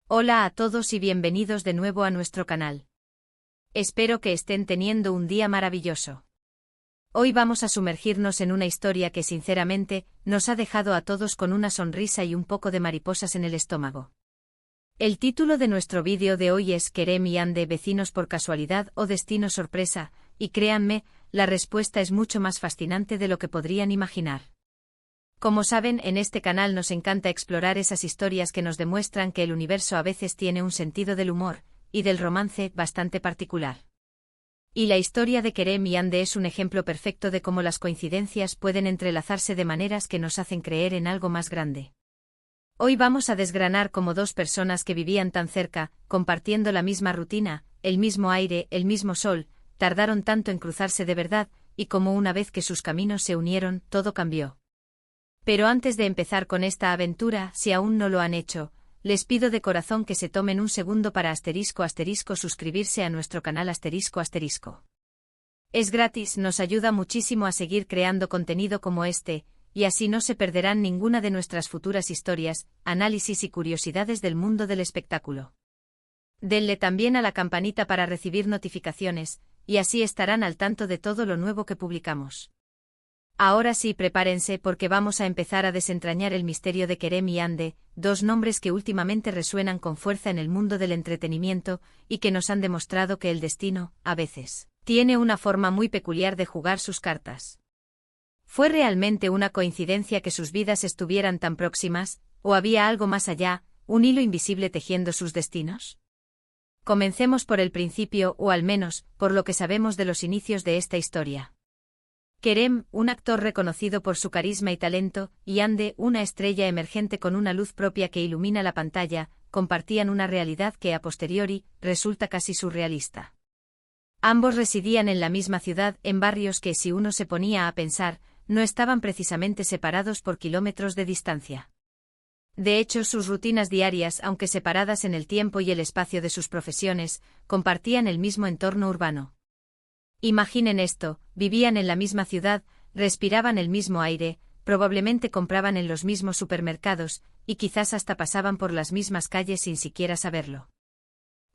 Hola a todos y bienvenidos de nuevo a nuestro canal. Espero que estén teniendo un día maravilloso. Hoy vamos a sumergirnos en una historia que sinceramente nos ha dejado a todos con una sonrisa y un poco de mariposas en el estómago. El título de nuestro vídeo de hoy es Kerem y Hande, vecinos por casualidad o destino sorpresa, y créanme, la respuesta es mucho más fascinante de lo que podrían imaginar. Como saben, en este canal nos encanta explorar esas historias que nos demuestran que el universo a veces tiene un sentido del humor y del romance bastante particular. Y la historia de Kerem y Hande es un ejemplo perfecto de cómo las coincidencias pueden entrelazarse de maneras que nos hacen creer en algo más grande. Hoy vamos a desgranar cómo dos personas que vivían tan cerca, compartiendo la misma rutina, el mismo aire, el mismo sol, tardaron tanto en cruzarse de verdad, y cómo una vez que sus caminos se unieron, todo cambió. Pero antes de empezar con esta aventura, si aún no lo han hecho, les pido de corazón que se tomen un segundo para ** suscribirse a nuestro canal ***. Es gratis, nos ayuda muchísimo a seguir creando contenido como este, y así no se perderán ninguna de nuestras futuras historias, análisis y curiosidades del mundo del espectáculo. Denle también a la campanita para recibir notificaciones, y así estarán al tanto de todo lo nuevo que publicamos. Ahora sí, prepárense porque vamos a empezar a desentrañar el misterio de Kerem y Hande, dos nombres que últimamente resuenan con fuerza en el mundo del entretenimiento y que nos han demostrado que el destino, a veces, tiene una forma muy peculiar de jugar sus cartas. ¿Fue realmente una coincidencia que sus vidas estuvieran tan próximas, o había algo más allá, un hilo invisible tejiendo sus destinos? Comencemos por el principio, o al menos, por lo que sabemos de los inicios de esta historia. Kerem, un actor reconocido por su carisma y talento, y Hande, una estrella emergente con una luz propia que ilumina la pantalla, compartían una realidad que a posteriori resulta casi surrealista. Ambos residían en la misma ciudad, en barrios que, si uno se ponía a pensar, no estaban precisamente separados por kilómetros de distancia. De hecho, sus rutinas diarias, aunque separadas en el tiempo y el espacio de sus profesiones, compartían el mismo entorno urbano. Imaginen esto, vivían en la misma ciudad, respiraban el mismo aire, probablemente compraban en los mismos supermercados, y quizás hasta pasaban por las mismas calles sin siquiera saberlo.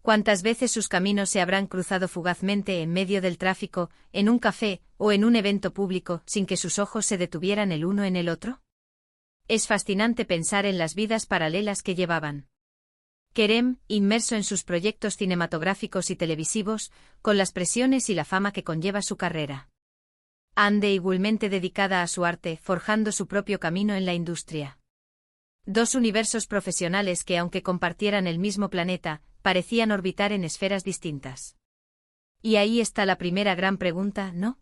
¿Cuántas veces sus caminos se habrán cruzado fugazmente en medio del tráfico, en un café, o en un evento público, sin que sus ojos se detuvieran el uno en el otro? Es fascinante pensar en las vidas paralelas que llevaban. Kerem, inmerso en sus proyectos cinematográficos y televisivos, con las presiones y la fama que conlleva su carrera. Hande igualmente dedicada a su arte, forjando su propio camino en la industria. Dos universos profesionales que, aunque compartieran el mismo planeta, parecían orbitar en esferas distintas. Y ahí está la primera gran pregunta, ¿no?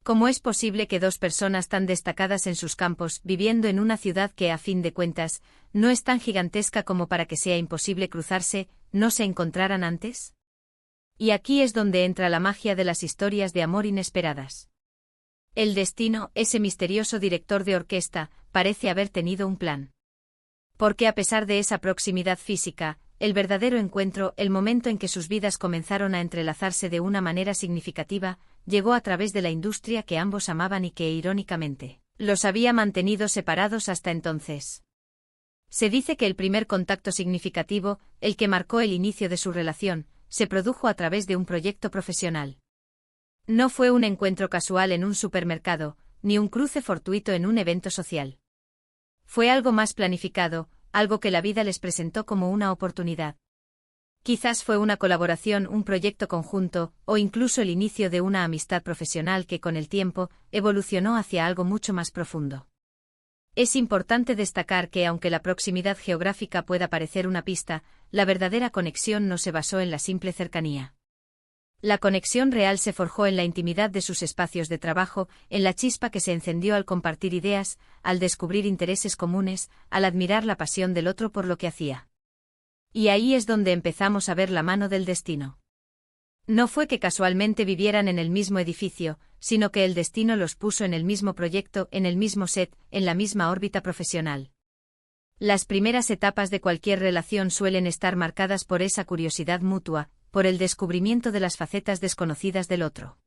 ¿Cómo es posible que dos personas tan destacadas en sus campos, viviendo en una ciudad que, a fin de cuentas, no es tan gigantesca como para que sea imposible cruzarse, no se encontraran antes? Y aquí es donde entra la magia de las historias de amor inesperadas. El destino, ese misterioso director de orquesta, parece haber tenido un plan. Porque a pesar de esa proximidad física, el verdadero encuentro, el momento en que sus vidas comenzaron a entrelazarse de una manera significativa, llegó a través de la industria que ambos amaban y que, irónicamente, los había mantenido separados hasta entonces. Se dice que el primer contacto significativo, el que marcó el inicio de su relación, se produjo a través de un proyecto profesional. No fue un encuentro casual en un supermercado, ni un cruce fortuito en un evento social. Fue algo más planificado, algo que la vida les presentó como una oportunidad. Quizás fue una colaboración, un proyecto conjunto, o incluso el inicio de una amistad profesional que con el tiempo evolucionó hacia algo mucho más profundo. Es importante destacar que aunque la proximidad geográfica pueda parecer una pista, la verdadera conexión no se basó en la simple cercanía. La conexión real se forjó en la intimidad de sus espacios de trabajo, en la chispa que se encendió al compartir ideas, al descubrir intereses comunes, al admirar la pasión del otro por lo que hacía. Y ahí es donde empezamos a ver la mano del destino. No fue que casualmente vivieran en el mismo edificio, sino que el destino los puso en el mismo proyecto, en el mismo set, en la misma órbita profesional. Las primeras etapas de cualquier relación suelen estar marcadas por esa curiosidad mutua, por el descubrimiento de las facetas desconocidas del otro.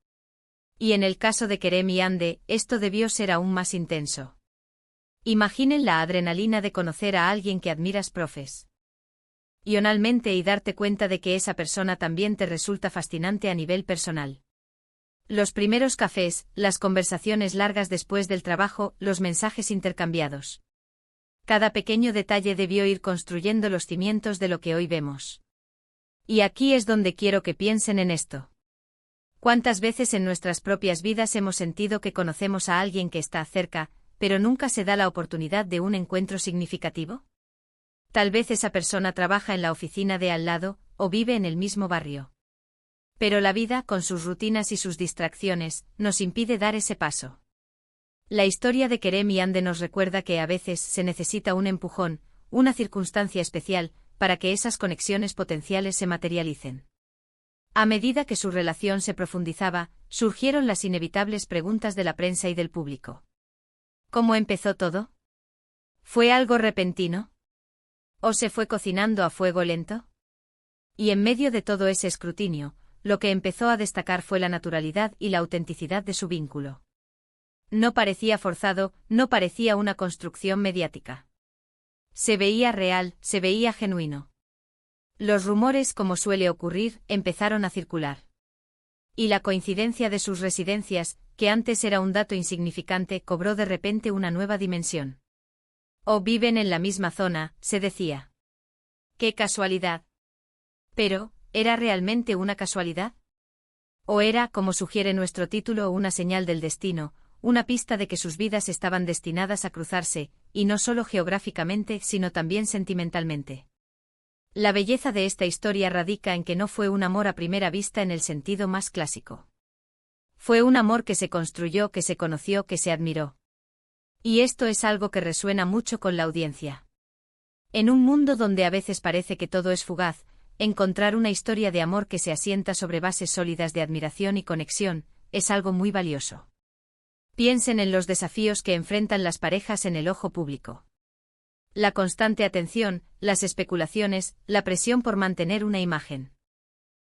Y en el caso de Kerem y Hande, esto debió ser aún más intenso. Imaginen la adrenalina de conocer a alguien que admiras, profes. y darte cuenta de que esa persona también te resulta fascinante a nivel personal. Los primeros cafés, las conversaciones largas después del trabajo, los mensajes intercambiados. Cada pequeño detalle debió ir construyendo los cimientos de lo que hoy vemos. Y aquí es donde quiero que piensen en esto. ¿Cuántas veces en nuestras propias vidas hemos sentido que conocemos a alguien que está cerca, pero nunca se da la oportunidad de un encuentro significativo? Tal vez esa persona trabaja en la oficina de al lado, o vive en el mismo barrio. Pero la vida, con sus rutinas y sus distracciones, nos impide dar ese paso. La historia de Kerem y Ande nos recuerda que a veces se necesita un empujón, una circunstancia especial, para que esas conexiones potenciales se materialicen. A medida que su relación se profundizaba, surgieron las inevitables preguntas de la prensa y del público. ¿Cómo empezó todo? ¿Fue algo repentino? ¿O se fue cocinando a fuego lento? Y en medio de todo ese escrutinio, lo que empezó a destacar fue la naturalidad y la autenticidad de su vínculo. No parecía forzado, no parecía una construcción mediática. Se veía real, se veía genuino. Los rumores, como suele ocurrir, empezaron a circular. Y la coincidencia de sus residencias, que antes era un dato insignificante, cobró de repente una nueva dimensión. O viven en la misma zona, se decía. ¡Qué casualidad! Pero, ¿era realmente una casualidad? ¿O era, como sugiere nuestro título, una señal del destino, una pista de que sus vidas estaban destinadas a cruzarse, y no solo geográficamente, sino también sentimentalmente? La belleza de esta historia radica en que no fue un amor a primera vista en el sentido más clásico. Fue un amor que se construyó, que se conoció, que se admiró. Y esto es algo que resuena mucho con la audiencia. En un mundo donde a veces parece que todo es fugaz, encontrar una historia de amor que se asienta sobre bases sólidas de admiración y conexión, es algo muy valioso. Piensen en los desafíos que enfrentan las parejas en el ojo público. La constante atención, las especulaciones, la presión por mantener una imagen.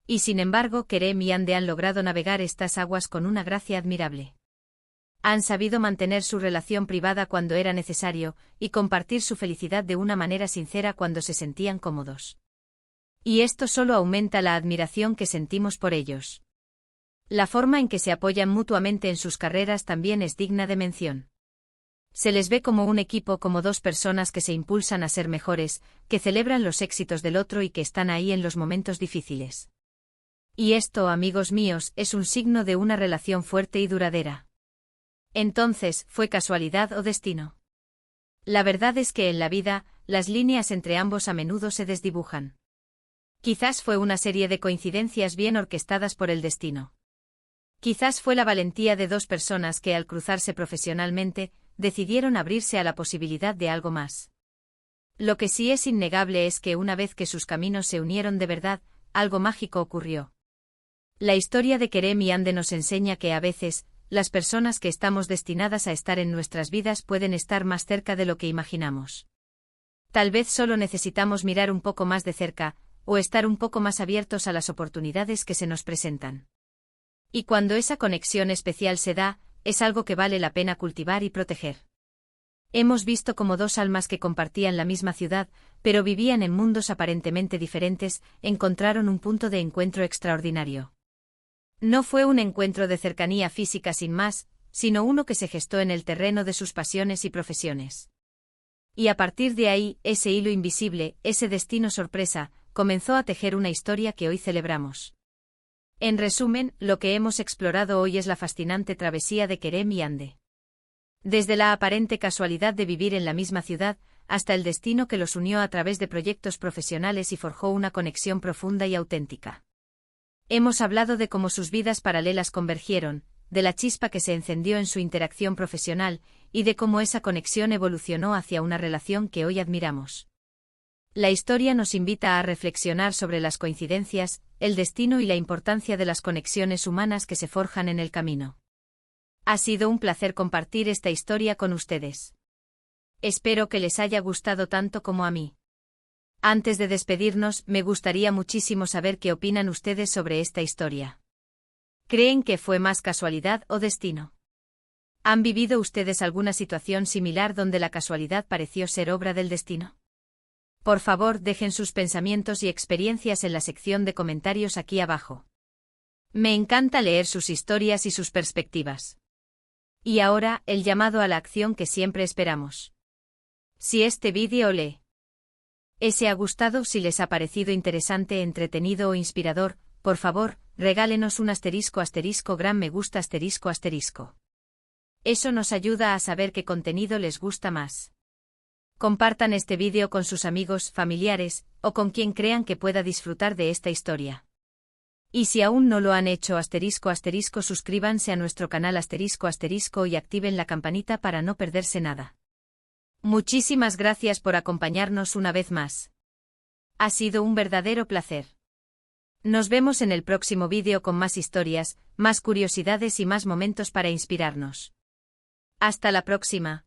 Y sin embargo, Kerem y Ande han logrado navegar estas aguas con una gracia admirable. Han sabido mantener su relación privada cuando era necesario, y compartir su felicidad de una manera sincera cuando se sentían cómodos. Y esto solo aumenta la admiración que sentimos por ellos. La forma en que se apoyan mutuamente en sus carreras también es digna de mención. Se les ve como un equipo, como dos personas que se impulsan a ser mejores, que celebran los éxitos del otro y que están ahí en los momentos difíciles. Y esto, amigos míos, es un signo de una relación fuerte y duradera. Entonces, ¿fue casualidad o destino? La verdad es que en la vida, las líneas entre ambos a menudo se desdibujan. Quizás fue una serie de coincidencias bien orquestadas por el destino. Quizás fue la valentía de dos personas que, al cruzarse profesionalmente, decidieron abrirse a la posibilidad de algo más. Lo que sí es innegable es que una vez que sus caminos se unieron de verdad, algo mágico ocurrió. La historia de Kerem y Ande nos enseña que a veces, las personas que estamos destinadas a estar en nuestras vidas pueden estar más cerca de lo que imaginamos. Tal vez solo necesitamos mirar un poco más de cerca, o estar un poco más abiertos a las oportunidades que se nos presentan. Y cuando esa conexión especial se da, es algo que vale la pena cultivar y proteger. Hemos visto cómo dos almas que compartían la misma ciudad, pero vivían en mundos aparentemente diferentes, encontraron un punto de encuentro extraordinario. No fue un encuentro de cercanía física sin más, sino uno que se gestó en el terreno de sus pasiones y profesiones. Y a partir de ahí, ese hilo invisible, ese destino sorpresa, comenzó a tejer una historia que hoy celebramos. En resumen, lo que hemos explorado hoy es la fascinante travesía de Kerem y Ande. Desde la aparente casualidad de vivir en la misma ciudad, hasta el destino que los unió a través de proyectos profesionales y forjó una conexión profunda y auténtica. Hemos hablado de cómo sus vidas paralelas convergieron, de la chispa que se encendió en su interacción profesional, y de cómo esa conexión evolucionó hacia una relación que hoy admiramos. La historia nos invita a reflexionar sobre las coincidencias, el destino y la importancia de las conexiones humanas que se forjan en el camino. Ha sido un placer compartir esta historia con ustedes. Espero que les haya gustado tanto como a mí. Antes de despedirnos, me gustaría muchísimo saber qué opinan ustedes sobre esta historia. ¿Creen que fue más casualidad o destino? ¿Han vivido ustedes alguna situación similar donde la casualidad pareció ser obra del destino? Por favor, dejen sus pensamientos y experiencias en la sección de comentarios aquí abajo. Me encanta leer sus historias y sus perspectivas. Y ahora, el llamado a la acción que siempre esperamos. Si este vídeo les ha gustado, si les ha parecido interesante, entretenido o inspirador, por favor, regálenos un gran me gusta ***. Eso nos ayuda a saber qué contenido les gusta más. Compartan este vídeo con sus amigos, familiares, o con quien crean que pueda disfrutar de esta historia. Y si aún no lo han hecho ***, suscríbanse a nuestro canal *** y activen la campanita para no perderse nada. Muchísimas gracias por acompañarnos una vez más. Ha sido un verdadero placer. Nos vemos en el próximo vídeo con más historias, más curiosidades y más momentos para inspirarnos. Hasta la próxima.